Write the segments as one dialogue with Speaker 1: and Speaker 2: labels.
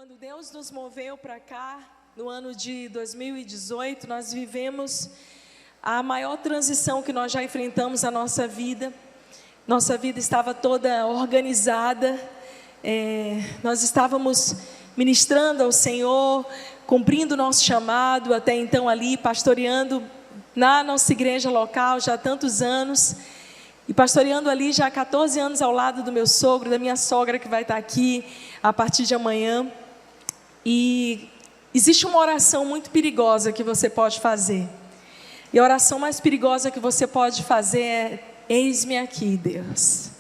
Speaker 1: Quando Deus nos moveu para cá, no ano de 2018, nós vivemos a maior transição que nós já enfrentamos na nossa vida. Nossa vida estava toda organizada, nós estávamos ministrando ao Senhor, cumprindo o nosso chamado, até então ali, pastoreando na nossa igreja local já há tantos anos, e pastoreando ali já há 14 anos ao lado do meu sogro, da minha sogra que vai estar aqui a partir de amanhã. E existe uma oração muito perigosa que você pode fazer, e a oração mais perigosa que você pode fazer é: eis-me aqui, Deus.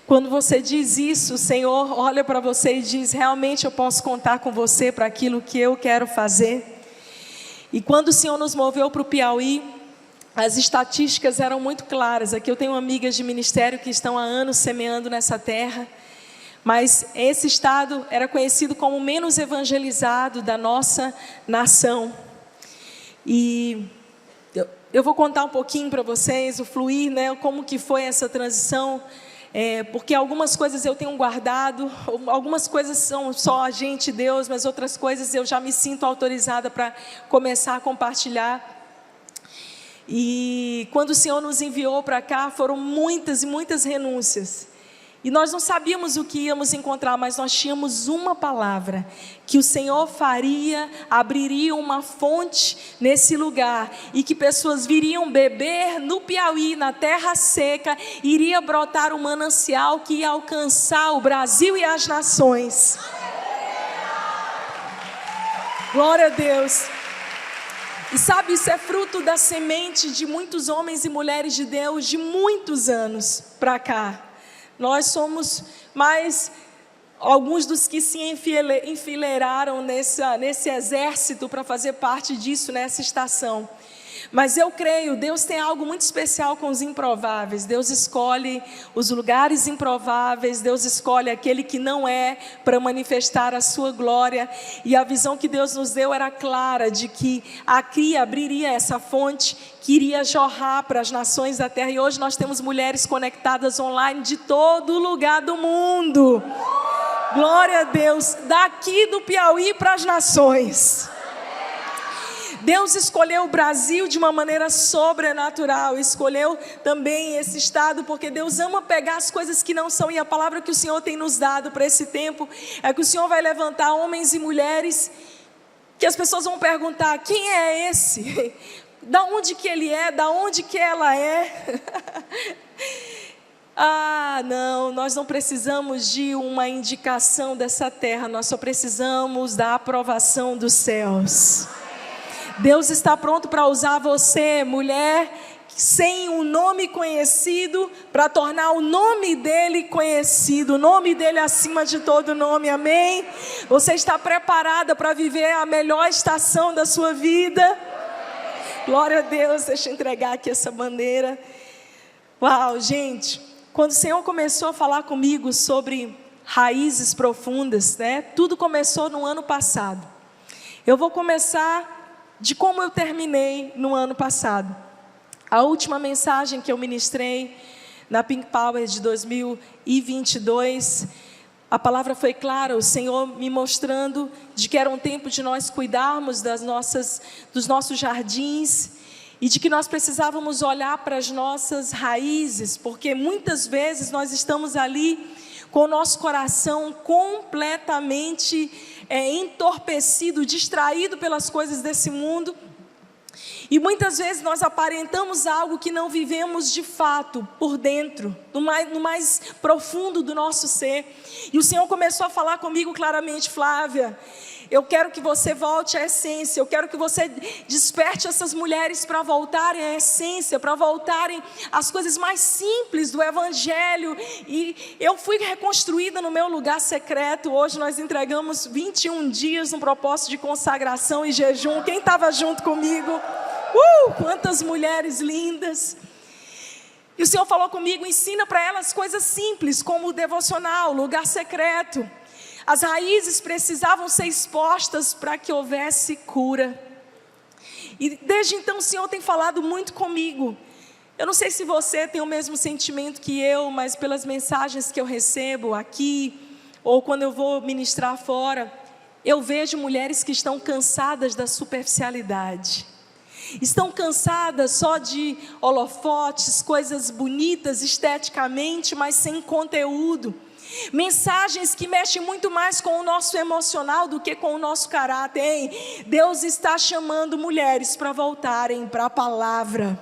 Speaker 1: Quando você diz isso, o Senhor olha para você e diz: realmente eu posso contar com você para aquilo que eu quero fazer. E quando o Senhor nos moveu para o Piauí, as estatísticas eram muito claras. Aqui eu tenho amigas de ministério que estão há anos semeando nessa terra, mas esse estado era conhecido como o menos evangelizado da nossa nação. E eu vou contar um pouquinho para vocês o fluir, né, como que foi essa transição, porque algumas coisas eu tenho guardado, algumas coisas são só a gente e Deus, mas outras coisas eu já me sinto autorizada para começar a compartilhar. E quando o Senhor nos enviou para cá, foram muitas e muitas renúncias. E nós não sabíamos o que íamos encontrar, mas nós tínhamos uma palavra: que o Senhor faria, abriria uma fonte nesse lugar, e que pessoas viriam beber no Piauí, na terra seca, iria brotar um manancial que ia alcançar o Brasil e as nações. Glória a Deus. E sabe, isso é fruto da semente de muitos homens e mulheres de Deus, de muitos anos para cá. Nós somos mais alguns dos que se enfileiraram nesse exército para fazer parte disso, nessa estação. Mas eu creio, Deus tem algo muito especial com os improváveis. Deus escolhe os lugares improváveis, Deus escolhe aquele que não é, para manifestar a sua glória. E a visão que Deus nos deu era clara, de que aqui abriria essa fonte que iria jorrar para as nações da terra. E hoje nós temos mulheres conectadas online de todo lugar do mundo. Glória a Deus, daqui do Piauí para as nações. Deus escolheu o Brasil de uma maneira sobrenatural, escolheu também esse estado, porque Deus ama pegar as coisas que não são, e a palavra que o Senhor tem nos dado para esse tempo, é que o Senhor vai levantar homens e mulheres, que as pessoas vão perguntar: quem é esse? Da onde que ele é? Da onde que ela é? Não, nós não precisamos de uma indicação dessa terra, nós só precisamos da aprovação dos céus. Deus está pronto para usar você, mulher, sem um nome conhecido, para tornar o nome dele conhecido, o nome dele acima de todo nome, amém? Você está preparada para viver a melhor estação da sua vida? Glória a Deus. Deixa eu entregar aqui essa bandeira. Uau, gente, quando o Senhor começou a falar comigo sobre raízes profundas, né? Tudo começou no ano passado. Eu vou começar de como eu terminei no ano passado. A última mensagem que eu ministrei na Pink Power de 2022, a palavra foi clara, o Senhor me mostrando de que era um tempo de nós cuidarmos dos nossos jardins, e de que nós precisávamos olhar para as nossas raízes, porque muitas vezes nós estamos ali com o nosso coração completamente entorpecido, distraído pelas coisas desse mundo. E muitas vezes nós aparentamos algo que não vivemos de fato, por dentro, no mais profundo do nosso ser. E o Senhor começou a falar comigo claramente: Flávia, eu quero que você volte à essência, eu quero que você desperte essas mulheres para voltarem à essência, para voltarem às coisas mais simples do Evangelho. E eu fui reconstruída no meu lugar secreto. Hoje nós entregamos 21 dias no propósito de consagração e jejum. Quem estava junto comigo? Quantas mulheres lindas! E o Senhor falou comigo: ensina para elas coisas simples, como o devocional, lugar secreto. As raízes precisavam ser expostas para que houvesse cura. E desde então o Senhor tem falado muito comigo. Eu não sei se você tem o mesmo sentimento que eu, mas pelas mensagens que eu recebo aqui, ou quando eu vou ministrar fora, eu vejo mulheres que estão cansadas da superficialidade. Estão cansadas só de holofotes, coisas bonitas esteticamente, mas sem conteúdo. Mensagens que mexem muito mais com o nosso emocional do que com o nosso caráter. Ei, Deus está chamando mulheres para voltarem para a palavra.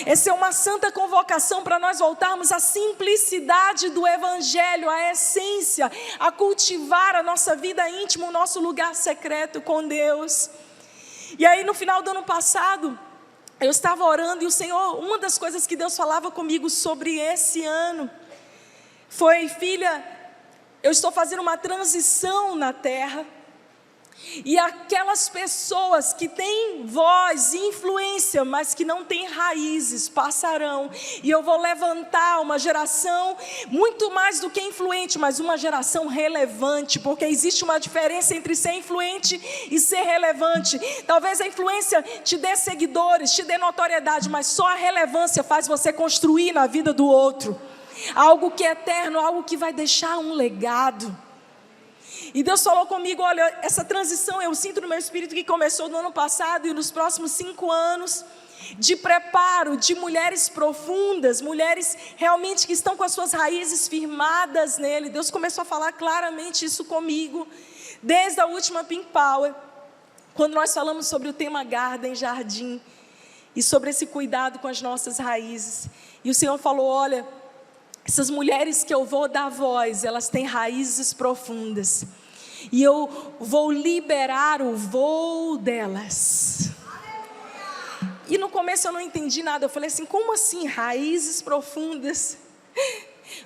Speaker 1: Essa é uma santa convocação para nós voltarmos à simplicidade do Evangelho, à essência, a cultivar a nossa vida íntima, o nosso lugar secreto com Deus. E aí no final do ano passado, eu estava orando e o Senhor, uma das coisas que Deus falava comigo sobre esse ano, foi: filha, eu estou fazendo uma transição na terra, e aquelas pessoas que têm voz e influência, mas que não têm raízes, passarão, e eu vou levantar uma geração muito mais do que influente, mas uma geração relevante, porque existe uma diferença entre ser influente e ser relevante. Talvez a influência te dê seguidores, te dê notoriedade, mas só a relevância faz você construir na vida do outro algo que é eterno, algo que vai deixar um legado. E Deus falou comigo: olha, essa transição eu sinto no meu espírito que começou no ano passado e nos próximos 5 anos, de preparo de mulheres profundas, mulheres realmente que estão com as suas raízes firmadas nele. Deus começou a falar claramente isso comigo, desde a última Pink Power, quando nós falamos sobre o tema Garden, Jardim, e sobre esse cuidado com as nossas raízes. E o Senhor falou: olha, essas mulheres que eu vou dar voz, elas têm raízes profundas, e eu vou liberar o voo delas. E no começo eu não entendi nada, eu falei assim: como assim raízes profundas?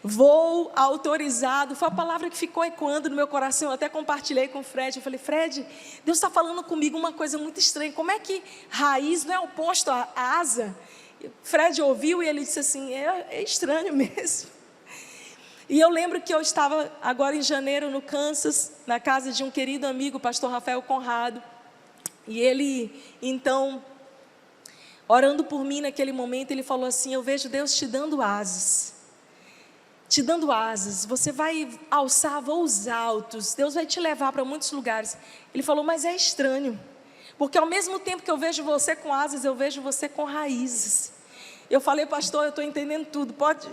Speaker 1: Voo autorizado, foi a palavra que ficou ecoando no meu coração. Eu até compartilhei com o Fred, eu falei: Fred, Deus está falando comigo uma coisa muito estranha, como é que raiz não é oposto à asa? Fred ouviu e ele disse assim: é estranho mesmo. E eu lembro que eu estava agora em janeiro no Kansas, na casa de um querido amigo, o pastor Rafael Conrado, e ele então, orando por mim naquele momento, ele falou assim: eu vejo Deus te dando asas, você vai alçar voos altos, Deus vai te levar para muitos lugares. Ele falou: mas é estranho, porque ao mesmo tempo que eu vejo você com asas, eu vejo você com raízes. Eu falei: pastor, eu estou entendendo tudo, pode...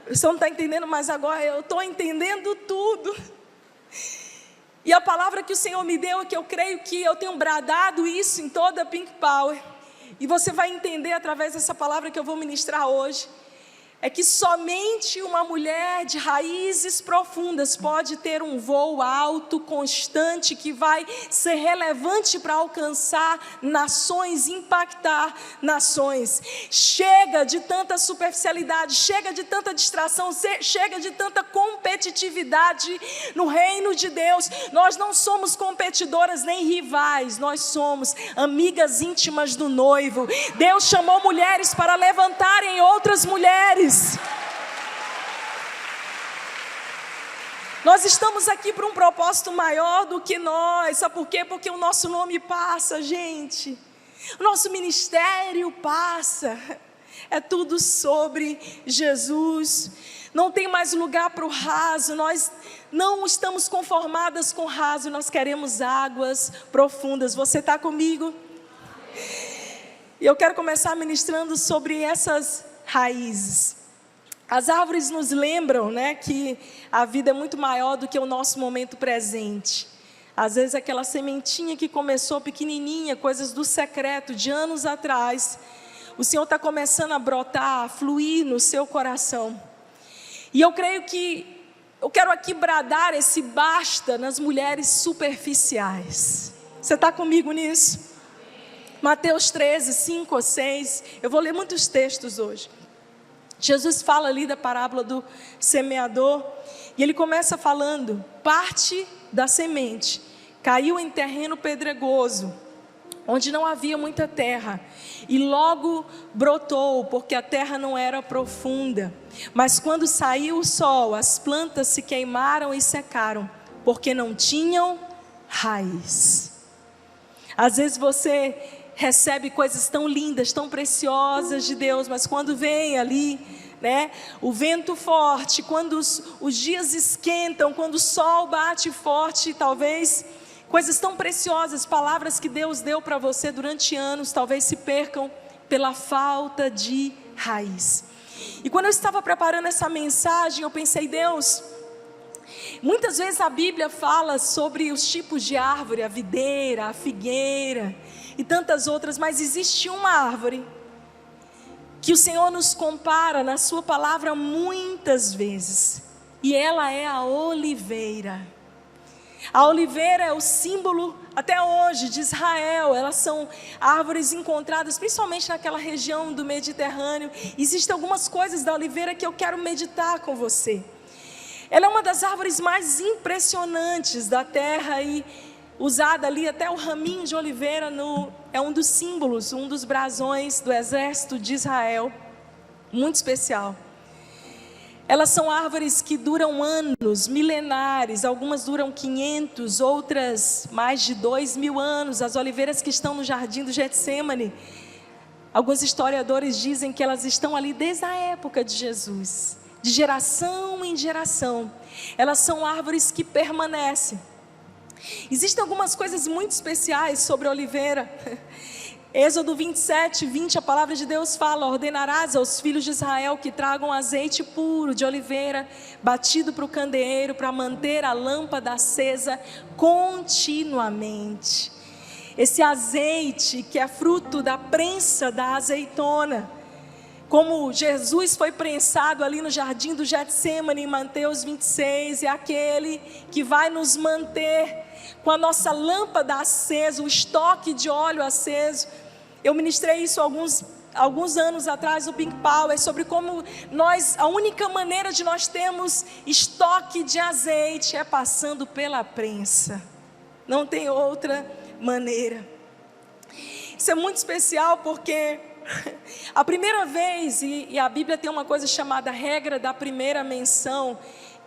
Speaker 1: Você não está entendendo, mas agora eu estou entendendo tudo. E a palavra que o Senhor me deu, que eu creio que eu tenho bradado isso em toda a Pink Power, e você vai entender através dessa palavra que eu vou ministrar hoje, é que somente uma mulher de raízes profundas pode ter um voo alto, constante, que vai ser relevante para alcançar nações, impactar nações. Chega de tanta superficialidade, chega de tanta distração, chega de tanta competitividade no reino de Deus. Nós não somos competidoras nem rivais, nós somos amigas íntimas do noivo. Deus chamou mulheres para levantarem outras mulheres. Nós estamos aqui por um propósito maior do que nós. Sabe por quê? Porque o nosso nome passa, gente. O nosso ministério passa. É tudo sobre Jesus. Não tem mais lugar para o raso. Nós não estamos conformadas com o raso. Nós queremos águas profundas. Você está comigo? E eu quero começar ministrando sobre essas raízes. As árvores nos lembram, né, que a vida é muito maior do que o nosso momento presente. Às vezes aquela sementinha que começou pequenininha, coisas do secreto de anos atrás, o Senhor está começando a brotar, a fluir no seu coração. E eu creio que eu quero aqui bradar esse basta nas mulheres superficiais. Você está comigo nisso? Mateus 13, 5 ou 6, eu vou ler muitos textos hoje. Jesus fala ali da parábola do semeador, e ele começa falando: parte da semente caiu em terreno pedregoso, onde não havia muita terra, e logo brotou, porque a terra não era profunda. Mas quando saiu o sol, as plantas se queimaram e secaram, porque não tinham raiz. Às vezes você recebe coisas tão lindas, tão preciosas de Deus, mas quando vem ali né? O vento forte, quando os dias esquentam, quando o sol bate forte, talvez coisas tão preciosas, palavras que Deus deu para você durante anos, talvez se percam pela falta de raiz. E quando eu estava preparando essa mensagem, eu pensei, Deus, muitas vezes a Bíblia fala sobre os tipos de árvore, a videira, a figueira e tantas outras, mas existe uma árvore que o Senhor nos compara na sua palavra muitas vezes, e ela é a oliveira. A oliveira é o símbolo até hoje de Israel. Elas são árvores encontradas principalmente naquela região do Mediterrâneo. Existem algumas coisas da oliveira que eu quero meditar com você. Ela é uma das árvores mais impressionantes da terra e usada ali, até o raminho de oliveira é um dos símbolos, um dos brasões do exército de Israel, muito especial. Elas são árvores que duram anos, milenares, algumas duram 500, outras mais de 2.000 anos. As oliveiras que estão no jardim do Getsêmani, alguns historiadores dizem que elas estão ali desde a época de Jesus, de geração em geração. Elas são árvores que permanecem. Existem algumas coisas muito especiais sobre a oliveira. Êxodo 27, 20, a palavra de Deus fala: ordenarás aos filhos de Israel que tragam azeite puro de oliveira, batido para o candeeiro, para manter a lâmpada acesa continuamente. Esse azeite que é fruto da prensa da azeitona, como Jesus foi prensado ali no jardim do Getsêmani em Mateus 26, é aquele que vai nos manter com a nossa lâmpada acesa, o estoque de óleo aceso. Eu ministrei isso alguns anos atrás no Pink Power, sobre como a única maneira de nós termos estoque de azeite é passando pela prensa. Não tem outra maneira. Isso é muito especial porque a primeira vez, e a Bíblia tem uma coisa chamada regra da primeira menção,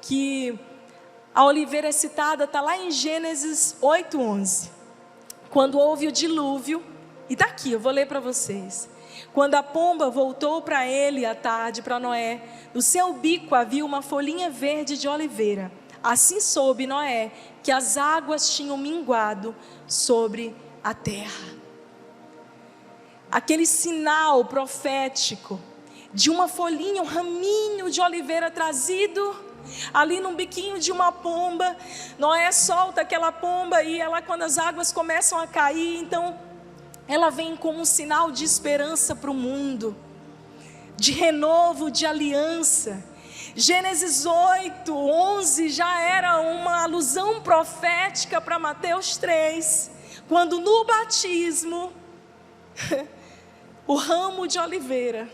Speaker 1: que a oliveira é citada, está lá em Gênesis 8:11. Quando houve o dilúvio, e está aqui, eu vou ler para vocês. Quando a pomba voltou para ele à tarde, para Noé, no seu bico havia uma folhinha verde de oliveira. Assim soube Noé que as águas tinham minguado sobre a terra. Aquele sinal profético de uma folhinha, um raminho de oliveira trazido ali num biquinho de uma pomba. Noé solta aquela pomba e ela, quando as águas começam a cair, então ela vem como um sinal de esperança para o mundo, de renovo, de aliança. Gênesis 8:11 já era uma alusão profética para Mateus 3, quando no batismo o ramo de oliveira,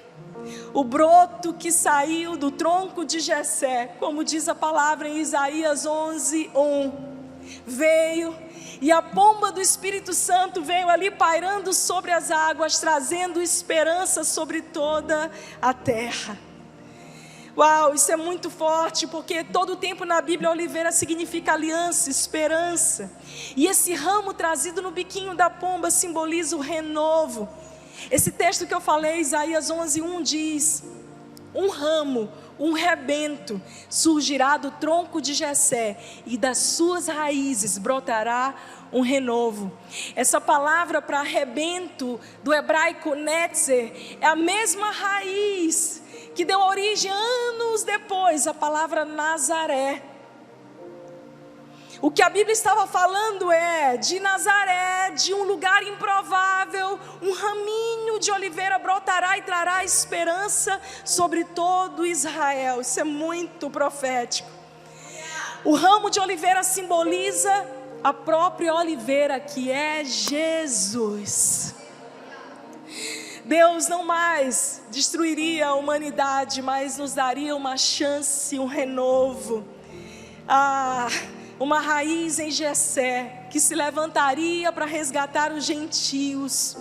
Speaker 1: o broto que saiu do tronco de Jessé, como diz a palavra em Isaías 11:1, veio, e a pomba do Espírito Santo veio ali pairando sobre as águas, trazendo esperança sobre toda a terra. Uau, isso é muito forte, porque todo o tempo na Bíblia a oliveira significa aliança, esperança. E esse ramo trazido no biquinho da pomba simboliza o renovo. Esse texto que eu falei, Isaías 11:1 diz: um ramo, um rebento surgirá do tronco de Jessé, e das suas raízes brotará um renovo. Essa palavra para rebento, do hebraico netzer, é a mesma raiz que deu origem anos depois à palavra Nazaré. O que a Bíblia estava falando é de Nazaré, de um lugar improvável, um raminho de oliveira brotará e trará esperança sobre todo Israel. Isso é muito profético. O ramo de oliveira simboliza a própria oliveira, que é Jesus. Deus não mais destruiria a humanidade, mas nos daria uma chance, um renovo. Uma raiz em Jessé, que se levantaria para resgatar os gentios.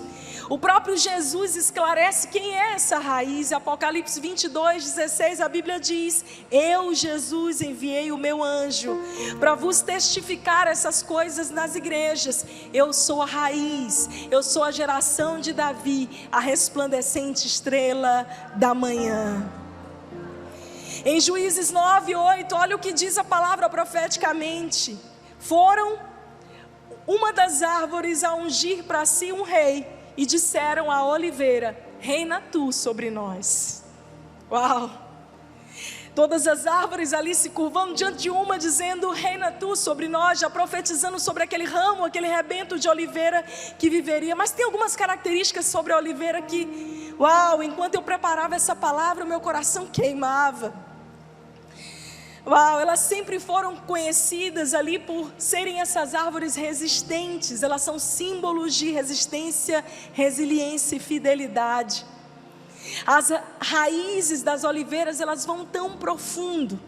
Speaker 1: O próprio Jesus esclarece quem é essa raiz. Apocalipse 22:16, a Bíblia diz: eu, Jesus, enviei o meu anjo para vos testificar essas coisas nas igrejas. Eu sou a raiz, eu sou a geração de Davi, a resplandecente estrela da manhã. Em Juízes 9:8, olha o que diz a palavra profeticamente: foram uma das árvores a ungir para si um rei, e disseram à oliveira: reina tu sobre nós. Uau! Todas as árvores ali se curvando diante de uma, dizendo: reina tu sobre nós, já profetizando sobre aquele ramo, aquele rebento de oliveira que viveria. Mas tem algumas características sobre a oliveira que, uau, enquanto eu preparava essa palavra, o meu coração queimava. Uau, elas sempre foram conhecidas ali por serem essas árvores resistentes. Elas são símbolos de resistência, resiliência e fidelidade. As raízes das oliveiras, elas vão tão profundo,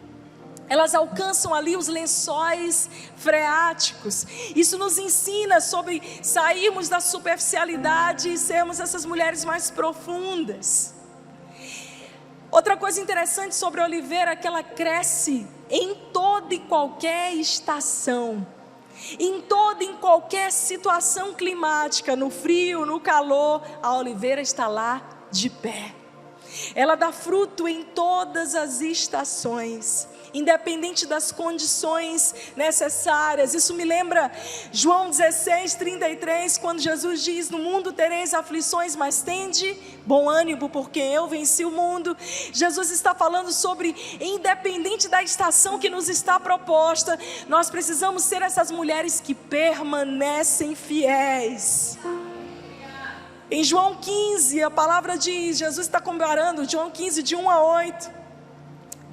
Speaker 1: elas alcançam ali os lençóis freáticos. Isso nos ensina sobre sairmos da superficialidade e sermos essas mulheres mais profundas. Outra coisa interessante sobre a oliveira é que ela cresce em toda e qualquer estação, em toda e qualquer situação climática, no frio, no calor, a oliveira está lá de pé. Ela dá fruto em todas as estações, independente das condições necessárias. Isso me lembra João 16:33, quando Jesus diz: no mundo tereis aflições, mas tende bom ânimo, porque eu venci o mundo. Jesus está falando sobre, independente da estação que nos está proposta, nós precisamos ser essas mulheres que permanecem fiéis. Em João 15, a palavra diz, Jesus está comparando, João 15, de 1-8.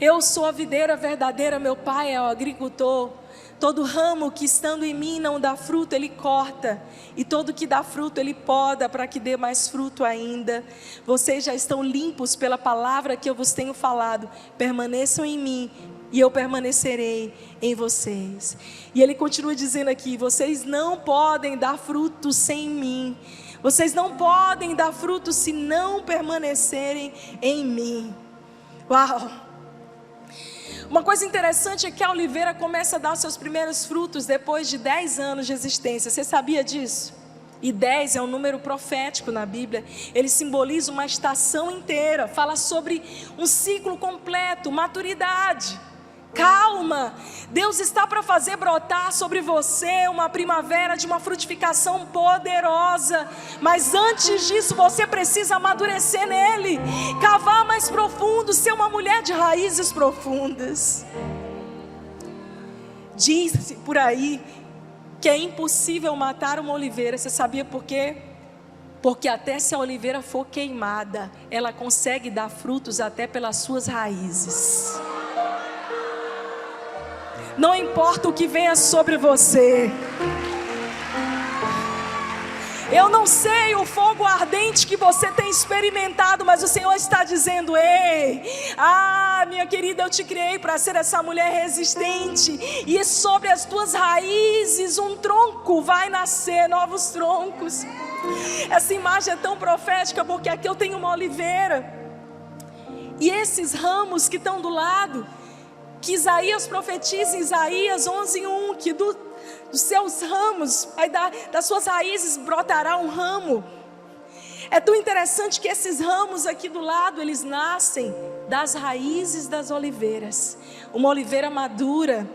Speaker 1: Eu sou a videira verdadeira, meu pai é o agricultor. Todo ramo que estando em mim não dá fruto, ele corta. E todo que dá fruto, ele poda, para que dê mais fruto ainda. Vocês já estão limpos pela palavra que eu vos tenho falado. Permaneçam em mim, e eu permanecerei em vocês. E ele continua dizendo aqui: vocês não podem dar fruto sem mim. Vocês não podem dar fruto se não permanecerem em mim. Uau! Uma coisa interessante é que a oliveira começa a dar seus primeiros frutos depois de 10 anos de existência. Você sabia disso? E 10 é um número profético na Bíblia. Ele simboliza uma estação inteira. Fala sobre um ciclo completo, maturidade. Calma, Deus está para fazer brotar sobre você uma primavera de uma frutificação poderosa. Mas antes disso você precisa amadurecer nele, cavar mais profundo, ser uma mulher de raízes profundas. Diz-se por aí que é impossível matar uma oliveira. Você sabia por quê? Porque até se a oliveira for queimada, ela consegue dar frutos até pelas suas raízes. Não importa o que venha sobre você. Eu não sei o fogo ardente que você tem experimentado, mas o Senhor está dizendo: ei, minha querida, eu te criei para ser essa mulher resistente. E sobre as tuas raízes um tronco vai nascer, novos troncos. Essa imagem é tão profética, porque aqui eu tenho uma oliveira. E esses ramos que estão do lado, que Isaías profetiza em Isaías 11:1, que dos seus ramos, das suas raízes brotará um ramo. É tão interessante que esses ramos aqui do lado, eles nascem das raízes das oliveiras. Uma oliveira madura,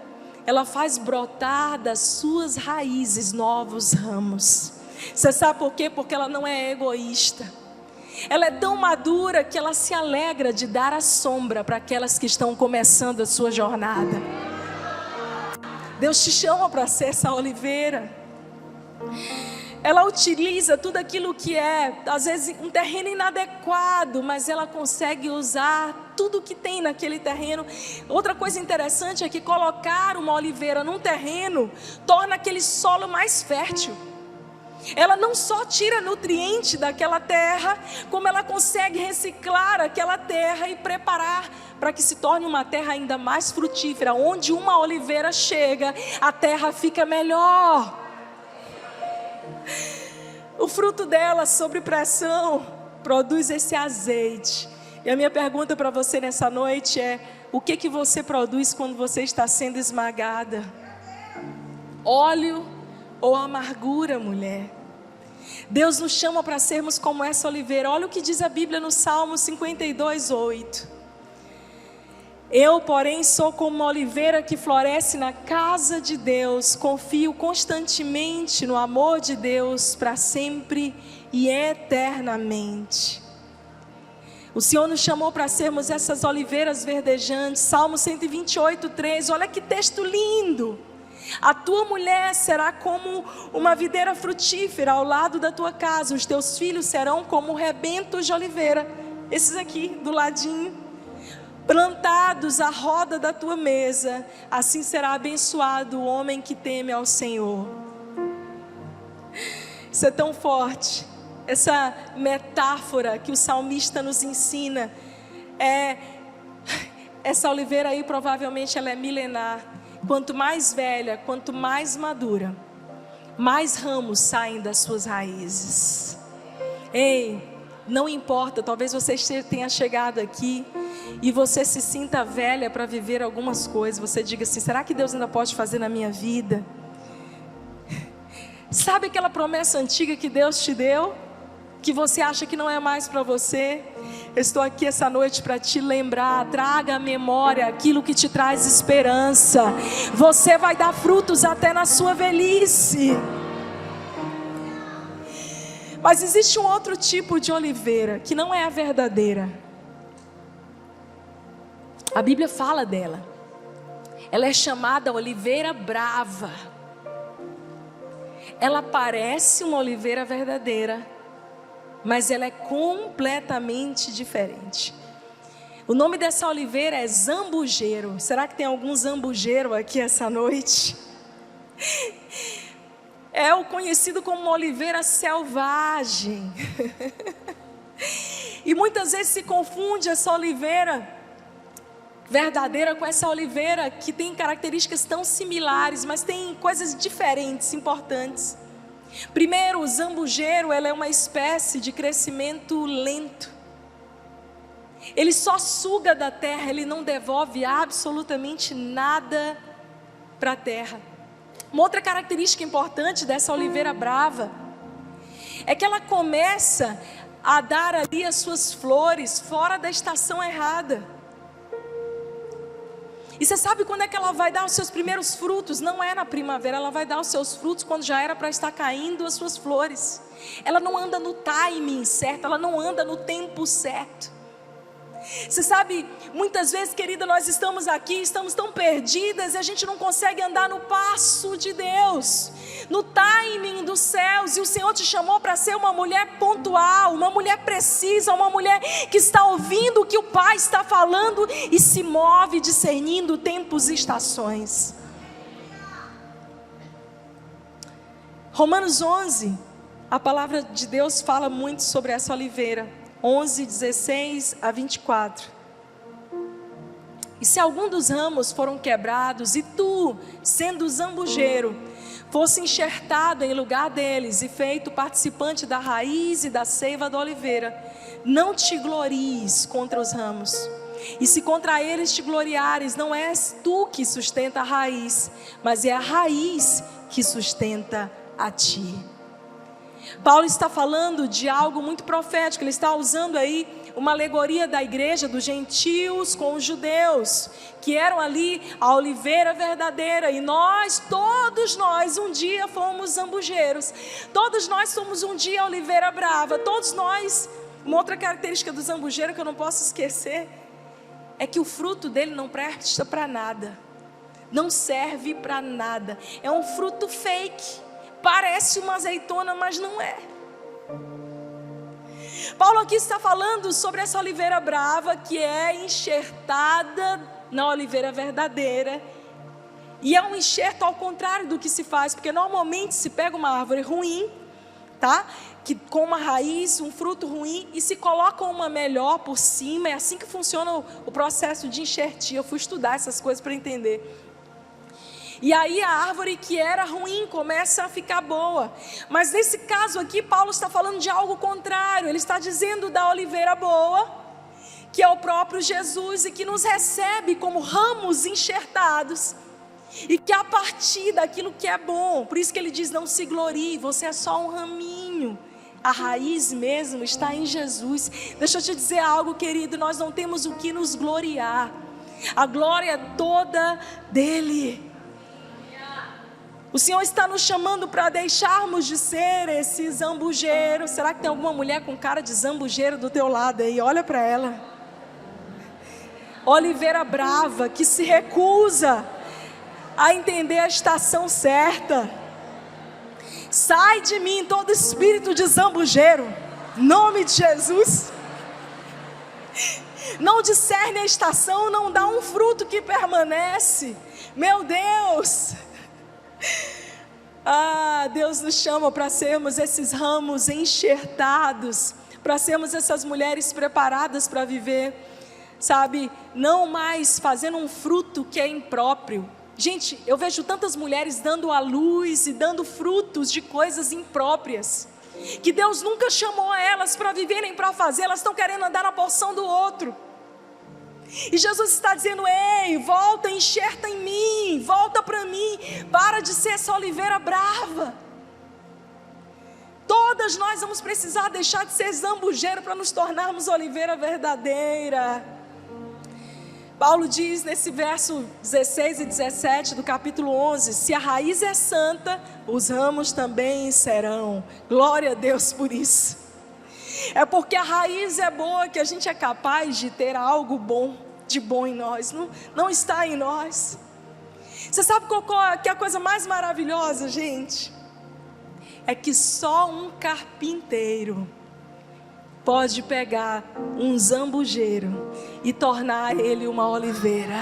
Speaker 1: ela faz brotar das suas raízes novos ramos. Você sabe por quê? Porque ela não é egoísta. Ela é tão madura que ela se alegra de dar a sombra para aquelas que estão começando a sua jornada. Deus te chama para ser essa oliveira. Ela utiliza tudo aquilo que é, às vezes, um terreno inadequado, mas ela consegue usar tudo que tem naquele terreno. Outra coisa interessante é que colocar uma oliveira num terreno torna aquele solo mais fértil. Ela não só tira nutriente daquela terra, como ela consegue reciclar aquela terra e preparar para que se torne uma terra ainda mais frutífera. Onde uma oliveira chega, a terra fica melhor. O fruto dela, sob pressão, produz esse azeite. E a minha pergunta para você nessa noite é: o que você produz quando você está sendo esmagada? Óleo ou amargura, mulher? Deus nos chama para sermos como essa oliveira. Olha o que diz a Bíblia no Salmo 52:8. Eu, porém, sou como uma oliveira que floresce na casa de Deus. Confio constantemente no amor de Deus para sempre e eternamente. O Senhor nos chamou para sermos essas oliveiras verdejantes. Salmo 128:3. Olha que texto lindo. A tua mulher será como uma videira frutífera ao lado da tua casa. Os teus filhos serão como rebentos de oliveira. Esses aqui, do ladinho. Plantados à roda da tua mesa. Assim será abençoado o homem que teme ao Senhor. Isso é tão forte. Essa metáfora que o salmista nos ensina. Essa oliveira aí provavelmente ela é milenar. Quanto mais velha, quanto mais madura, mais ramos saem das suas raízes. Ei, não importa, talvez você tenha chegado aqui e você se sinta velha para viver algumas coisas. Você diga assim: será que Deus ainda pode fazer na minha vida? Sabe aquela promessa antiga que Deus te deu? Que você acha que não é mais para você? Eu estou aqui essa noite para te lembrar. Traga à memória aquilo que te traz esperança. Você vai dar frutos até na sua velhice. Mas existe um outro tipo de oliveira que não é a verdadeira. A Bíblia fala dela. Ela é chamada oliveira brava. Ela parece uma oliveira verdadeira, mas ela é completamente diferente. O nome dessa oliveira é zambujeiro. Será que tem algum zambujeiro aqui essa noite? É o conhecido como uma oliveira selvagem. E muitas vezes se confunde essa oliveira verdadeira com essa oliveira que tem características tão similares, mas tem coisas diferentes, importantes. Primeiro, o zambujeiro, ela é uma espécie de crescimento lento. Ele só suga da terra, ele não devolve absolutamente nada para a terra. Uma outra característica importante dessa oliveira brava é que ela começa a dar ali as suas flores fora da estação errada. E você sabe quando é que ela vai dar os seus primeiros frutos? Não é na primavera, ela vai dar os seus frutos quando já era para estar caindo as suas flores. Ela não anda no timing certo, ela não anda no tempo certo. Você sabe, muitas vezes, querida, nós estamos aqui, estamos tão perdidas e a gente não consegue andar no passo de Deus, no timing dos céus. E o Senhor te chamou para ser uma mulher pontual, uma mulher precisa, uma mulher que está ouvindo o que o Pai está falando e se move discernindo tempos e estações. Romanos 11, a palavra de Deus fala muito sobre essa oliveira. 11, 16 a 24. E se algum dos ramos foram quebrados, e tu, sendo zambujeiro, fosse enxertado em lugar deles e feito participante da raiz e da seiva da oliveira, não te glories contra os ramos. E se contra eles te gloriares, não és tu que sustenta a raiz, mas é a raiz que sustenta a ti. Paulo está falando de algo muito profético. Ele está usando aí uma alegoria da igreja dos gentios com os judeus, que eram ali a oliveira verdadeira. E nós, todos nós, um dia fomos zambujeiros. Todos nós somos um dia a oliveira brava. Todos nós. Uma outra característica do zambujeiro que eu não posso esquecer é que o fruto dele não presta para nada, não serve para nada. É um fruto fake. Parece uma azeitona, mas não é. Paulo aqui está falando sobre essa oliveira brava que é enxertada na oliveira verdadeira. E é um enxerto ao contrário do que se faz, porque normalmente se pega uma árvore ruim, tá? Que com uma raiz, um fruto ruim, e se coloca uma melhor por cima. É assim que funciona o processo de enxertia. Eu fui estudar essas coisas para entender. E aí a árvore que era ruim começa a ficar boa. Mas nesse caso aqui, Paulo está falando de algo contrário. Ele está dizendo da oliveira boa, que é o próprio Jesus, e que nos recebe como ramos enxertados, e que a partir daquilo que é bom. Por isso que ele diz: não se glorie, você é só um raminho. A raiz mesmo está em Jesus. Deixa eu te dizer algo, querido, nós não temos o que nos gloriar. A glória é toda dele. O Senhor está nos chamando para deixarmos de ser esse zambujeiro. Será que tem alguma mulher com cara de zambujeiro do teu lado aí? Olha para ela. Oliveira brava, que se recusa a entender a estação certa. Sai de mim todo espírito de zambujeiro, em nome de Jesus. Não discerne a estação, não dá um fruto que permanece. Meu Deus. Deus nos chama para sermos esses ramos enxertados, para sermos essas mulheres preparadas para viver, sabe, não mais fazendo um fruto que é impróprio. Gente, eu vejo tantas mulheres dando à luz e dando frutos de coisas impróprias, que Deus nunca chamou elas para viverem, para fazer. Elas estão querendo andar na porção do outro. E Jesus está dizendo: ei, volta, enxerta em mim, volta para mim, para de ser essa oliveira brava. Todas nós vamos precisar deixar de ser zambujeiro para nos tornarmos oliveira verdadeira. Paulo diz nesse verso 16 e 17 do capítulo 11: se a raiz é santa, os ramos também serão. Glória a Deus por isso. É porque a raiz é boa que a gente é capaz de ter algo bom, de bom em nós. Não está em nós. Você sabe qual que é a coisa mais maravilhosa, gente? É que só um carpinteiro pode pegar um zambujeiro e tornar ele uma oliveira.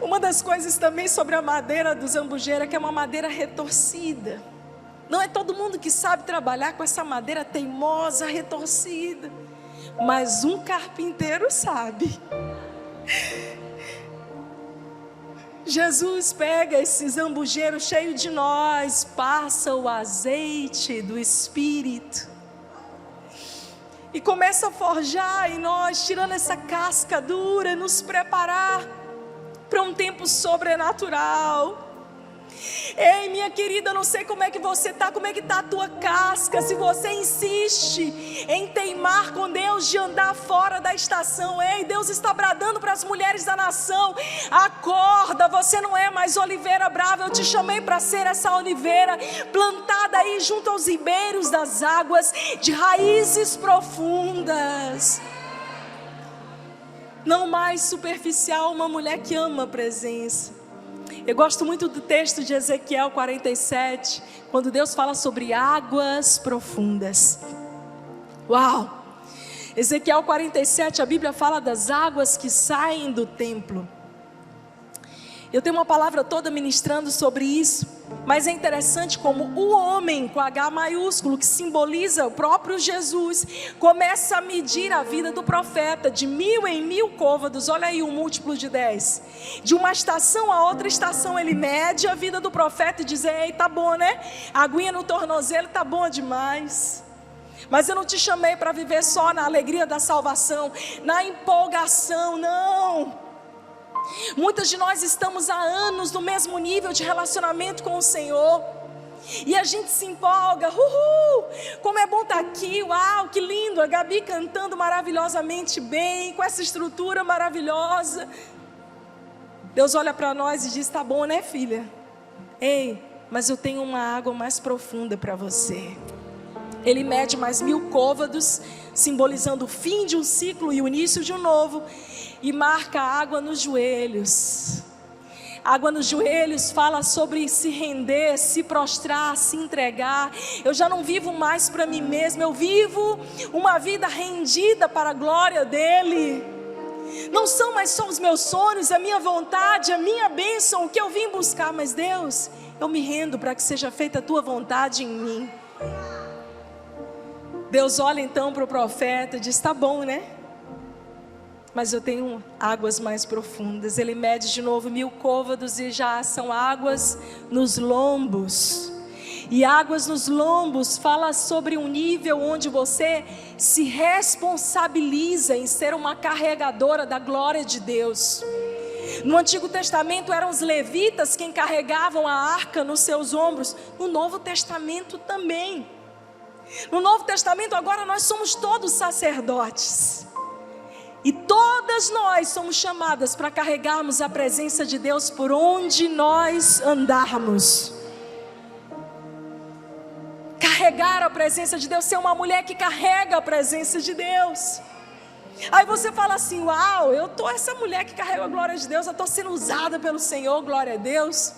Speaker 1: Uma das coisas também sobre a madeira do zambujeiro é que é uma madeira retorcida. Não é todo mundo que sabe trabalhar com essa madeira teimosa, retorcida, mas um carpinteiro sabe. Jesus pega esse zambujeiro cheio de nós, passa o azeite do Espírito e começa a forjar em nós, tirando essa casca dura, nos preparar para um tempo sobrenatural. Ei, minha querida, não sei como é que você está, como é que está a tua casca. Se você insiste em teimar com Deus, de andar fora da estação, ei, Deus está bradando para as mulheres da nação: acorda, você não é mais oliveira brava. Eu te chamei para ser essa oliveira plantada aí junto aos ribeiros das águas, de raízes profundas. Não mais superficial, uma mulher que ama a presença. Eu gosto muito do texto de Ezequiel 47, quando Deus fala sobre águas profundas. Uau! Ezequiel 47, a Bíblia fala das águas que saem do templo. Eu tenho uma palavra toda ministrando sobre isso, mas é interessante como o homem com H maiúsculo, que simboliza o próprio Jesus, começa a medir a vida do profeta de 1000 em 1000 côvados. Olha aí um múltiplo de 10. De uma estação a outra estação ele mede a vida do profeta e diz: ei, tá bom, né? A aguinha no tornozelo tá bom demais. Mas eu não te chamei para viver só na alegria da salvação, na empolgação, não. Muitas de nós estamos há anos no mesmo nível de relacionamento com o Senhor, e a gente se empolga: como é bom estar aqui, uau, que lindo, a Gabi cantando maravilhosamente bem, com essa estrutura maravilhosa. Deus olha para nós e diz: tá bom, né, filha? Ei, mas eu tenho uma água mais profunda para você. Ele mede mais 1000 côvados, simbolizando o fim de um ciclo e o início de um novo, e marca a água nos joelhos. Água nos joelhos fala sobre se render, se prostrar, se entregar. Eu já não vivo mais para mim mesmo, eu vivo uma vida rendida para a glória dele. Não são mais só os meus sonhos, a minha vontade, a minha bênção, o que eu vim buscar, mas Deus, eu me rendo para que seja feita a tua vontade em mim. Deus olha então para o profeta e diz: tá bom, né? Mas eu tenho águas mais profundas. Ele mede de novo 1000 côvados e já são águas nos lombos. E águas nos lombos fala sobre um nível onde você se responsabiliza em ser uma carregadora da glória de Deus. No Antigo Testamento eram os levitas quem carregavam a arca nos seus ombros. No Novo Testamento também. No Novo Testamento agora nós somos todos sacerdotes. E todas nós somos chamadas para carregarmos a presença de Deus por onde nós andarmos. Carregar a presença de Deus, ser uma mulher que carrega a presença de Deus. Aí você fala assim: uau, eu tô essa mulher que carrega a glória de Deus, eu estou sendo usada pelo Senhor, glória a Deus.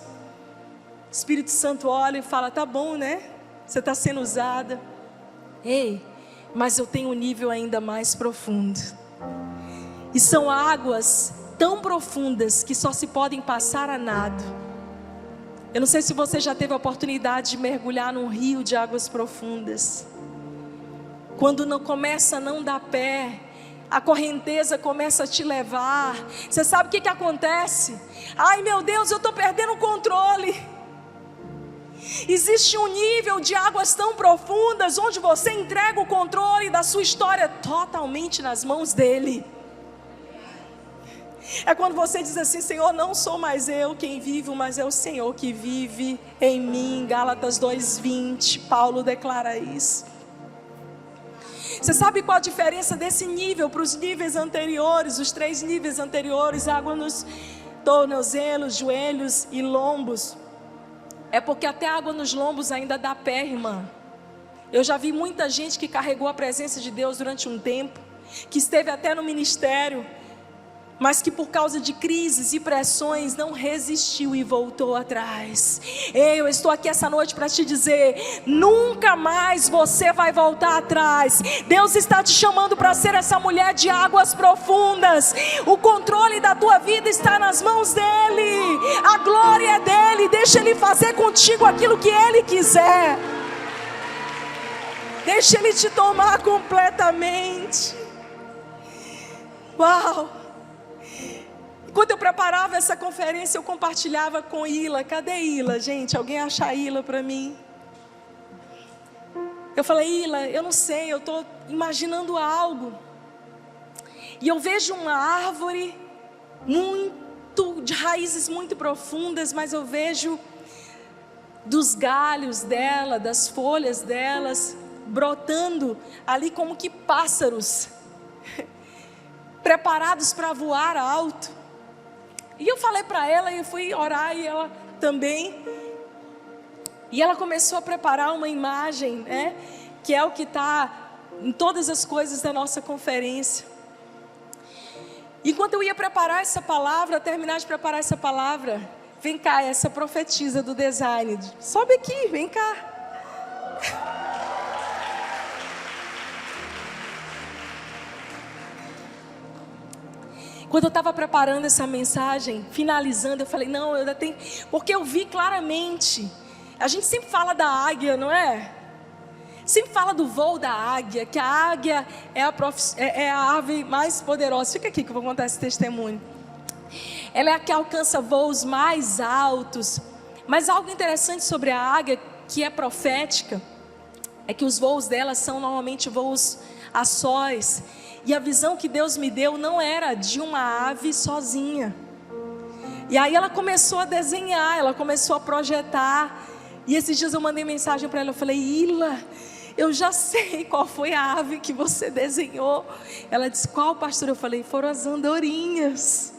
Speaker 1: O Espírito Santo olha e fala: tá bom, né? Você está sendo usada. Ei, mas eu tenho um nível ainda mais profundo. E são águas tão profundas que só se podem passar a nado. Eu não sei se você já teve a oportunidade de mergulhar num rio de águas profundas. Quando não começa a não dar pé, a correnteza começa a te levar. Você sabe o que acontece? Ai meu Deus, eu estou perdendo o controle. Existe um nível de águas tão profundas onde você entrega o controle da sua história totalmente nas mãos dele. É quando você diz assim: Senhor, não sou mais eu quem vivo, mas é o Senhor que vive em mim. Gálatas 2:20, Paulo declara isso. Você sabe qual a diferença desse nível para os níveis anteriores, os 3 níveis anteriores? Água nos tornozelos, joelhos e lombos. É porque até água nos lombos ainda dá pé, irmã. Eu já vi muita gente que carregou a presença de Deus durante um tempo, que esteve até no ministério, mas que por causa de crises e pressões não resistiu e voltou atrás. Eu estou aqui essa noite para te dizer: nunca mais você vai voltar atrás. Deus está te chamando para ser essa mulher de águas profundas. O controle da tua vida está nas mãos dele. A glória é dele. Deixa ele fazer contigo aquilo que ele quiser. Deixa ele te tomar completamente. Uau! Quando eu preparava essa conferência, eu compartilhava com Ila. Cadê Ila, gente? Alguém acha Ila para mim? Eu falei: Ila, eu não sei, eu estou imaginando algo. E eu vejo uma árvore de raízes muito profundas, mas eu vejo dos galhos dela, das folhas delas, brotando ali como que pássaros, preparados para voar alto. E eu falei para ela, e eu fui orar, e ela também. E ela começou a preparar uma imagem, né? Que é o que está em todas as coisas da nossa conferência. Enquanto eu ia preparar essa palavra, terminar de preparar essa palavra, vem cá, essa profetisa do design. Sobe aqui, vem cá. Quando eu estava preparando essa mensagem, finalizando, eu falei: não, eu ainda tenho... Porque eu vi claramente. A gente sempre fala da águia, não é? Sempre fala do voo da águia, que a águia é a ave mais poderosa. Fica aqui que eu vou contar esse testemunho. Ela é a que alcança voos mais altos. Mas algo interessante sobre a águia, que é profética, é que os voos dela são normalmente voos a sós. E a visão que Deus me deu não era de uma ave sozinha. E aí ela começou a desenhar, ela começou a projetar. E esses dias eu mandei mensagem para ela, eu falei: Ila, eu já sei qual foi a ave que você desenhou. Ela disse: qual, pastor? Eu falei: foram as andorinhas.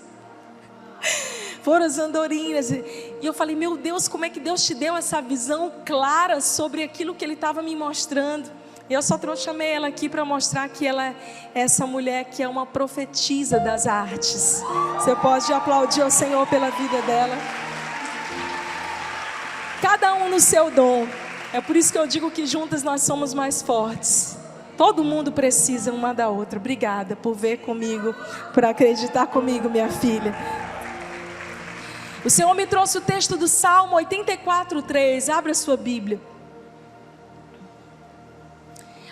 Speaker 1: Foram as andorinhas. E eu falei: meu Deus, como é que Deus te deu essa visão clara sobre aquilo que Ele estava me mostrando? E eu só chamei ela aqui para mostrar que ela é essa mulher que é uma profetisa das artes. Você pode aplaudir ao Senhor pela vida dela. Cada um no seu dom. É por isso que eu digo que juntas nós somos mais fortes. Todo mundo precisa uma da outra. Obrigada por ver comigo, por acreditar comigo, minha filha. O Senhor me trouxe o texto do Salmo 84:3. Abra a sua Bíblia.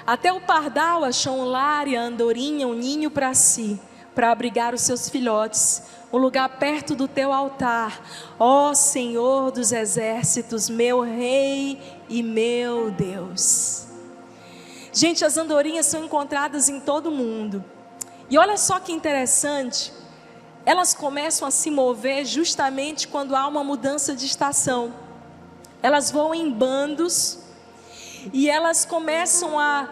Speaker 1: Até o pardal achou um lar e a andorinha um ninho para si, para abrigar os seus filhotes, um lugar perto do teu altar, ó Senhor dos exércitos, meu Rei e meu Deus. Gente, as andorinhas são encontradas em todo o mundo. E olha só que interessante, elas começam a se mover justamente quando há uma mudança de estação. Elas voam em bandos. e elas começam a...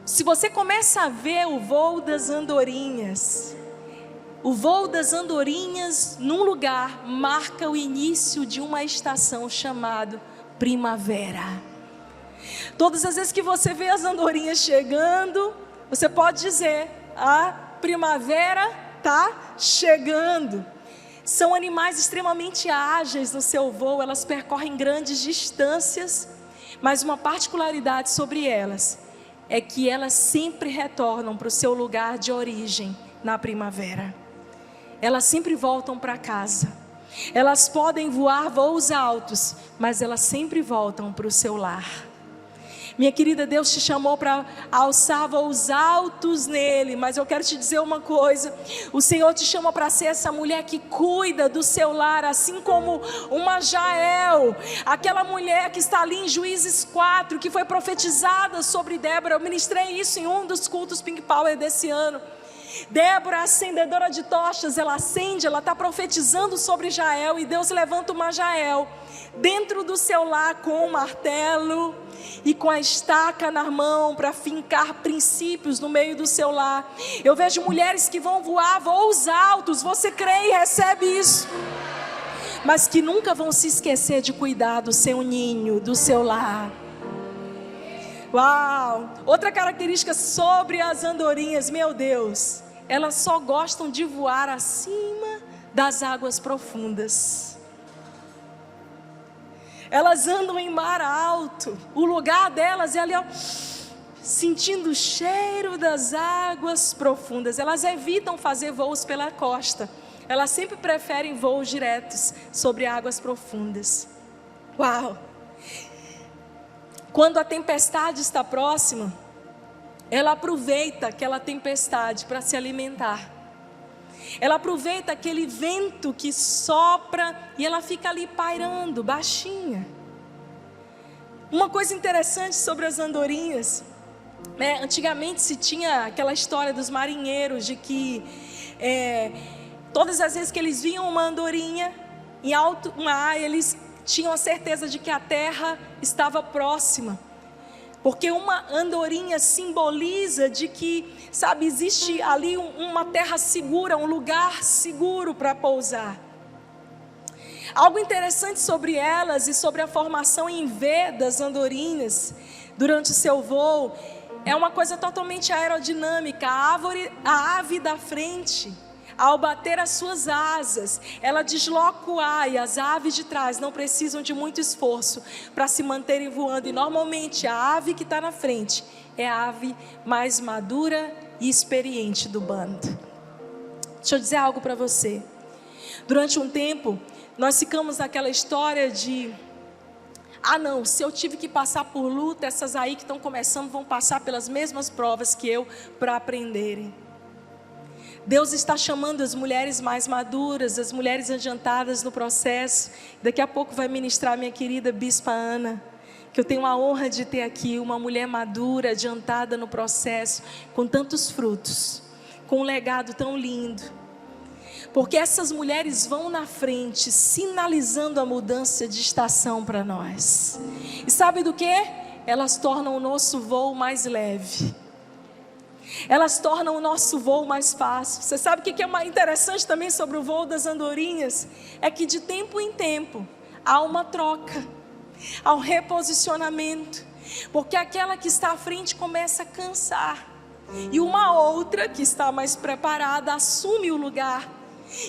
Speaker 1: Se você começa a ver o voo das andorinhas, o voo das andorinhas num lugar marca o início de uma estação chamada primavera. Todas as vezes que você vê as andorinhas chegando, você pode dizer: a primavera está chegando. São animais extremamente ágeis no seu voo, elas percorrem grandes distâncias, mas uma particularidade sobre elas é que elas sempre retornam para o seu lugar de origem na primavera. Elas sempre voltam para casa. Elas podem voar voos altos, mas elas sempre voltam para o seu lar. Minha querida, Deus te chamou para alçar voos altos nele, mas eu quero te dizer uma coisa: o Senhor te chama para ser essa mulher que cuida do seu lar, assim como uma Jael, aquela mulher que está ali em Juízes 4, que foi profetizada sobre Débora. Eu ministrei isso em um dos cultos Pink Power desse ano. Débora, acendedora de tochas, ela acende, ela está profetizando sobre Jael, e Deus levanta uma Jael dentro do seu lar com o martelo e com a estaca na mão para fincar princípios no meio do seu lar. Eu vejo mulheres que vão voar voos altos, você crê e recebe isso, mas que nunca vão se esquecer de cuidar do seu ninho, do seu lar. Uau! Outra característica sobre as andorinhas, meu Deus, elas só gostam de voar acima das águas profundas. Elas andam em mar alto. O lugar delas é ali, ó, sentindo o cheiro das águas profundas. Elas evitam fazer voos pela costa. Elas sempre preferem voos diretos sobre águas profundas. Uau! Quando a tempestade está próxima, ela aproveita aquela tempestade para se alimentar. Ela aproveita aquele vento que sopra e ela fica ali pairando, baixinha. Uma coisa interessante sobre as andorinhas, antigamente se tinha aquela história dos marinheiros de que todas as vezes que eles viam uma andorinha em alto mar, eles tinham a certeza de que a terra estava próxima. Porque uma andorinha simboliza de que, sabe, existe ali uma terra segura, um lugar seguro para pousar. Algo interessante sobre elas e sobre a formação em V das andorinhas durante o seu voo é uma coisa totalmente aerodinâmica. A ave da frente, ao bater as suas asas, ela desloca o ar, e as aves de trás não precisam de muito esforço para se manterem voando. E normalmente a ave que está na frente é a ave mais madura e experiente do bando. Deixa eu dizer algo para você. Durante um tempo, nós ficamos naquela história de: não, se eu tive que passar por luta, essas aí que estão começando vão passar pelas mesmas provas que eu para aprenderem. Deus está chamando as mulheres mais maduras, as mulheres adiantadas no processo. Daqui a pouco vai ministrar minha querida Bispa Ana, que eu tenho a honra de ter aqui, uma mulher madura, adiantada no processo, com tantos frutos, com um legado tão lindo. Porque essas mulheres vão na frente, sinalizando a mudança de estação para nós. E sabe do que? Elas tornam o nosso voo mais leve. Elas tornam o nosso voo mais fácil. Você sabe o que é interessante também sobre o voo das andorinhas? É que de tempo em tempo há uma troca, há um reposicionamento. Porque aquela que está à frente começa a cansar, e uma outra que está mais preparada assume o lugar.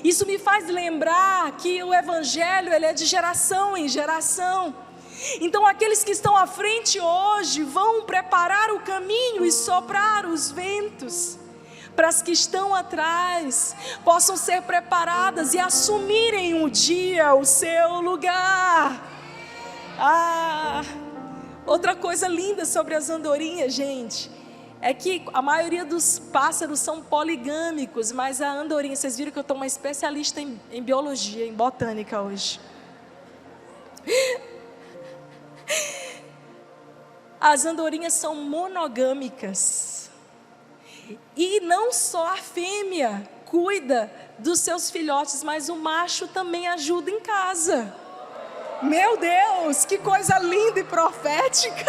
Speaker 1: Isso me faz lembrar que o Evangelho ele é de geração em geração. Então aqueles que estão à frente hoje vão preparar o caminho e soprar os ventos, para as que estão atrás possam ser preparadas e assumirem um dia o seu lugar. Outra coisa linda sobre as andorinhas, gente, é que a maioria dos pássaros são poligâmicos, mas a andorinha, vocês viram que eu estou uma especialista em biologia, em botânica hoje. As andorinhas são monogâmicas. E não só a fêmea cuida dos seus filhotes, mas o macho também ajuda em casa. Meu Deus, que coisa linda e profética.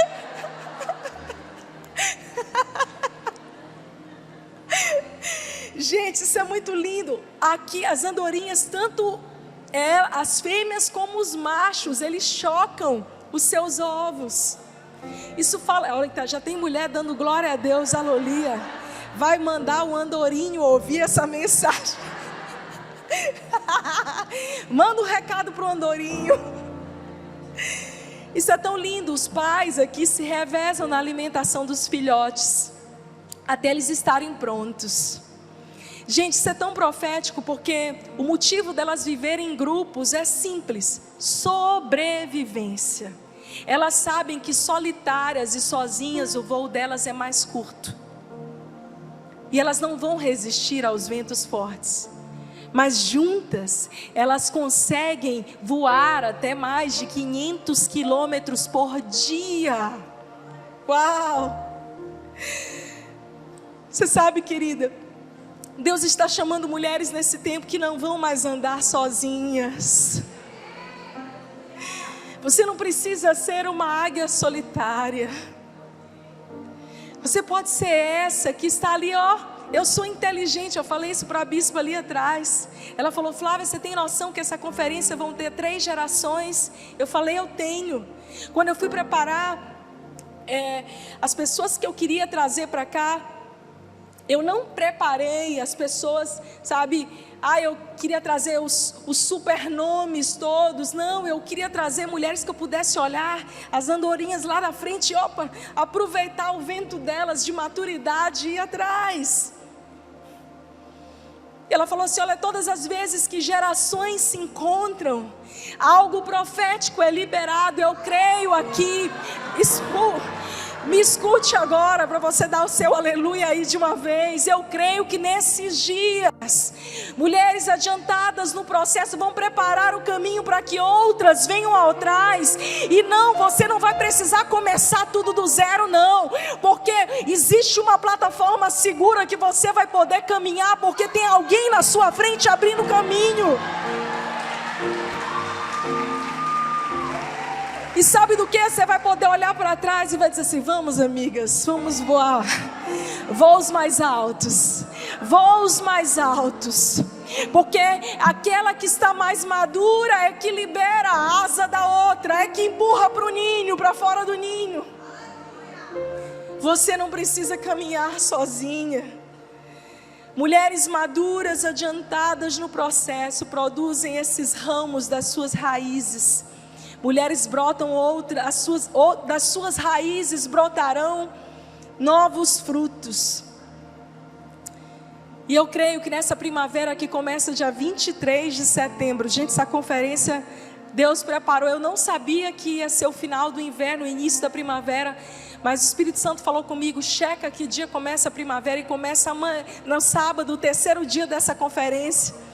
Speaker 1: Gente, isso é muito lindo. Aqui as andorinhas, tanto as fêmeas como os machos, eles chocam os seus ovos. Isso fala, olha, já tem mulher dando glória a Deus, aleluia. Vai mandar o andorinho ouvir essa mensagem. Manda um recado para o andorinho. Isso é tão lindo. Os pais aqui se revezam na alimentação dos filhotes, até eles estarem prontos. Gente, isso é tão profético, porque o motivo delas viverem em grupos é simples: sobrevivência. Elas sabem que solitárias e sozinhas o voo delas é mais curto, e elas não vão resistir aos ventos fortes. Mas juntas, elas conseguem voar até mais de 500 quilômetros por dia. Uau! Você sabe, querida, Deus está chamando mulheres nesse tempo que não vão mais andar sozinhas. Você não precisa ser uma águia solitária. Você pode ser essa que está ali, ó. Eu sou inteligente, eu falei isso para a bispa ali atrás. Ela falou: Flávia, você tem noção que essa conferência vão ter 3 gerações? Eu falei: eu tenho. Quando eu fui preparar as pessoas que eu queria trazer para cá, eu não preparei as pessoas, sabe? Eu queria trazer os supernomes todos. Não, eu queria trazer mulheres que eu pudesse olhar as andorinhas lá na frente, opa, aproveitar o vento delas de maturidade e ir atrás. Ela falou assim: olha, todas as vezes que gerações se encontram, algo profético é liberado. Eu creio aqui. Me escute agora, para você dar o seu aleluia aí de uma vez. Eu creio que nesses dias, mulheres adiantadas no processo vão preparar o caminho para que outras venham atrás. E não, você não vai precisar começar tudo do zero, não, porque existe uma plataforma segura que você vai poder caminhar, porque tem alguém na sua frente abrindo o caminho. E sabe do que? Você vai poder olhar para trás e vai dizer assim: vamos, amigas, vamos voar. Voos mais altos. Voos mais altos. Porque aquela que está mais madura é que libera a asa da outra, é que empurra para o ninho, para fora do ninho. Você não precisa caminhar sozinha. Mulheres maduras, adiantadas no processo, produzem esses ramos das suas raízes. Mulheres brotam das suas raízes brotarão novos frutos. E eu creio que nessa primavera que começa dia 23 de setembro, gente, essa conferência Deus preparou. Eu não sabia que ia ser o final do inverno, o início da primavera, mas o Espírito Santo falou comigo: checa que dia começa a primavera, e começa no sábado, o 3º dia dessa conferência.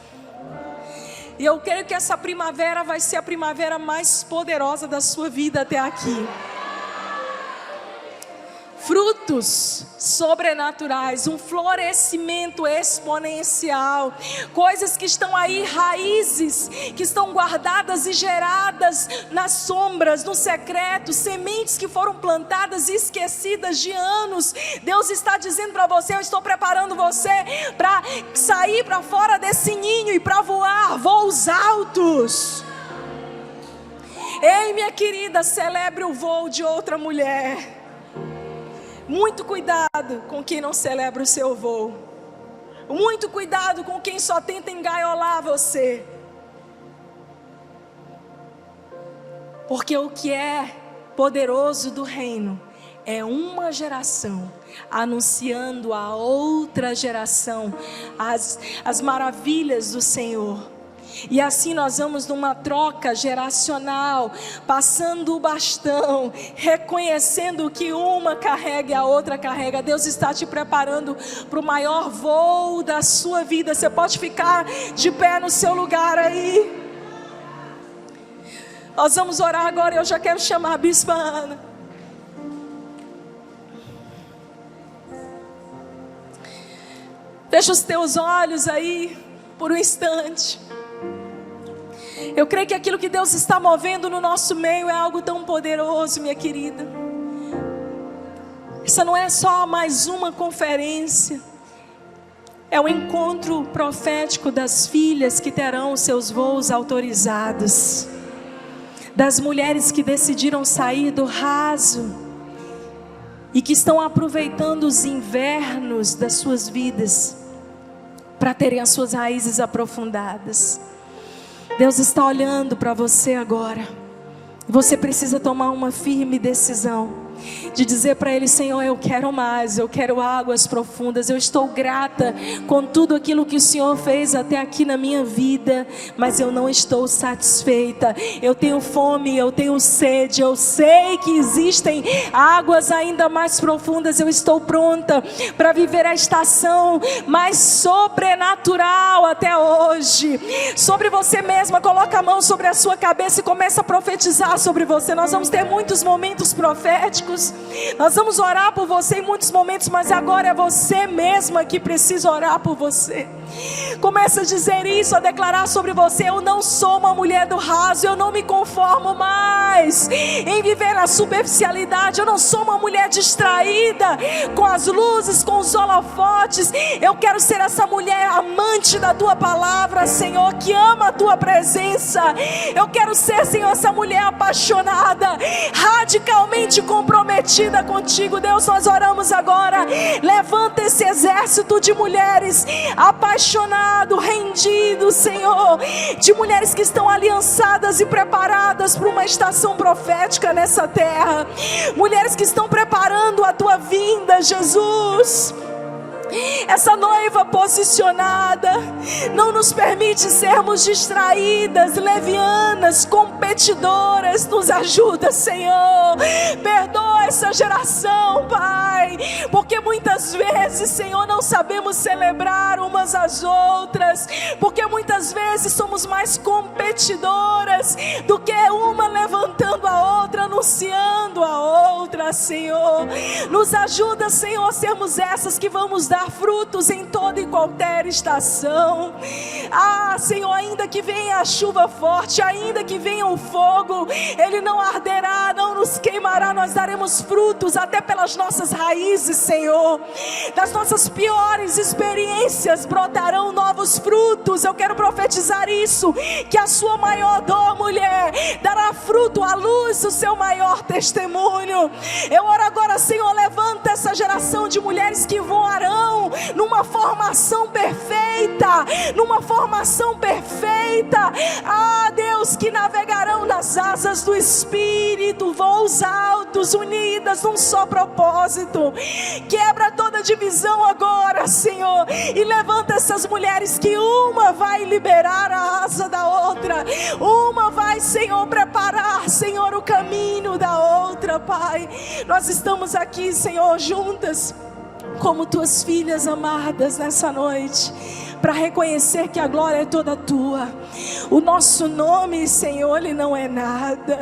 Speaker 1: E eu creio que essa primavera vai ser a primavera mais poderosa da sua vida até aqui. Frutos sobrenaturais, um florescimento exponencial, coisas que estão aí, raízes que estão guardadas e geradas nas sombras, no secreto, sementes que foram plantadas e esquecidas de anos. Deus está dizendo para você: eu estou preparando você para sair para fora desse ninho e para voar voos altos. Ei, minha querida, celebre o voo de outra mulher. Muito cuidado com quem não celebra o seu voo. Muito cuidado com quem só tenta engaiolar você. Porque o que é poderoso do reino é uma geração anunciando a outra geração as maravilhas do Senhor. E assim nós vamos numa troca geracional, passando o bastão, reconhecendo que uma carrega e a outra carrega. Deus está te preparando para o maior voo da sua vida. Você pode ficar de pé no seu lugar aí. Nós vamos orar agora. Eu já quero chamar a bispa Ana. Fecha os teus olhos aí por um instante. Eu creio que aquilo que Deus está movendo no nosso meio é algo tão poderoso, minha querida. Essa não é só mais uma conferência. É o encontro profético das filhas que terão os seus voos autorizados, das mulheres que decidiram sair do raso e que estão aproveitando os invernos das suas vidas para terem as suas raízes aprofundadas. Deus está olhando para você agora. Você precisa tomar uma firme decisão de dizer para Ele: Senhor, eu quero mais, eu quero águas profundas. Eu estou grata com tudo aquilo que o Senhor fez até aqui na minha vida, mas eu não estou satisfeita. Eu tenho fome, eu tenho sede, eu sei que existem águas ainda mais profundas. Eu estou pronta para viver a estação mais sobrenatural até hoje. Sobre você mesma, coloca a mão sobre a sua cabeça e começa a profetizar sobre você. Nós vamos ter muitos momentos proféticos, nós vamos orar por você em muitos momentos, mas agora é você mesma que precisa orar por você. Começa a dizer isso, a declarar sobre você: eu não sou uma mulher do raso, eu não me conformo mais em viver na superficialidade, eu não sou uma mulher distraída com as luzes, com os holofotes. Eu quero ser essa mulher amante da tua palavra, Senhor, que ama a tua presença. Eu quero ser, Senhor, essa mulher apaixonada, radicalmente comprometida contigo. Deus, nós oramos agora, levanta esse exército de mulheres apaixonado, rendido, Senhor, de mulheres que estão aliançadas e preparadas para uma estação profética nessa terra, mulheres que estão preparando a tua vinda, Jesus. Essa noiva posicionada não nos permite sermos distraídas, levianas, competidoras. Nos ajuda, Senhor. Perdoa essa geração, Pai, porque muitas vezes, Senhor, não sabemos celebrar umas às outras, porque muitas vezes somos mais competidoras do que uma levantando a outra, anunciando a outra, Senhor. Nos ajuda, Senhor, a sermos essas que vamos dar frutos em toda e qualquer estação. Senhor, ainda que venha a chuva forte, ainda que venha o fogo, ele não arderá, não nos queimará. Nós daremos frutos até pelas nossas raízes, Senhor. Das nossas piores experiências brotarão novos frutos. Eu quero profetizar isso, que a sua maior dor, mulher, dará fruto à luz do seu maior testemunho. Eu oro agora, Senhor, levanta essa geração de mulheres que voarão numa formação perfeita, numa formação perfeita. Deus, que navegarão nas asas do Espírito, voos altos, unidas num só propósito. Quebra toda divisão agora, Senhor, e levanta essas mulheres, que uma vai liberar a asa da outra, uma vai, Senhor, preparar, Senhor, o caminho da outra, Pai. Nós estamos aqui, Senhor, juntas como tuas filhas amadas nessa noite, para reconhecer que a glória é toda tua. O nosso nome, Senhor, ele não é nada.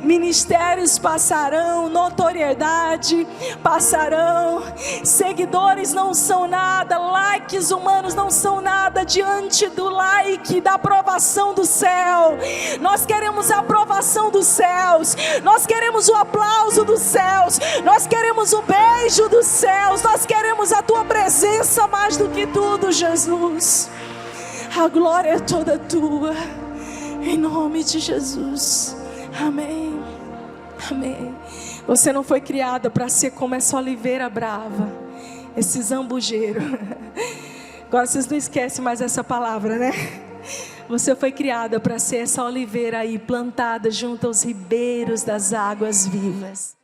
Speaker 1: Ministérios passarão, notoriedade passarão, seguidores não são nada, likes humanos não são nada diante do like, da aprovação do céu. Nós queremos a aprovação dos céus, nós queremos o aplauso dos céus, nós queremos o beijo dos céus, nós queremos a tua presença mais do que tudo, Jesus. A glória é toda tua, em nome de Jesus. Amém, amém. Você não foi criada para ser como essa oliveira brava, esse zambujeiro. Agora vocês não esquecem mais essa palavra, né? Você foi criada para ser essa oliveira aí, plantada junto aos ribeiros das águas vivas.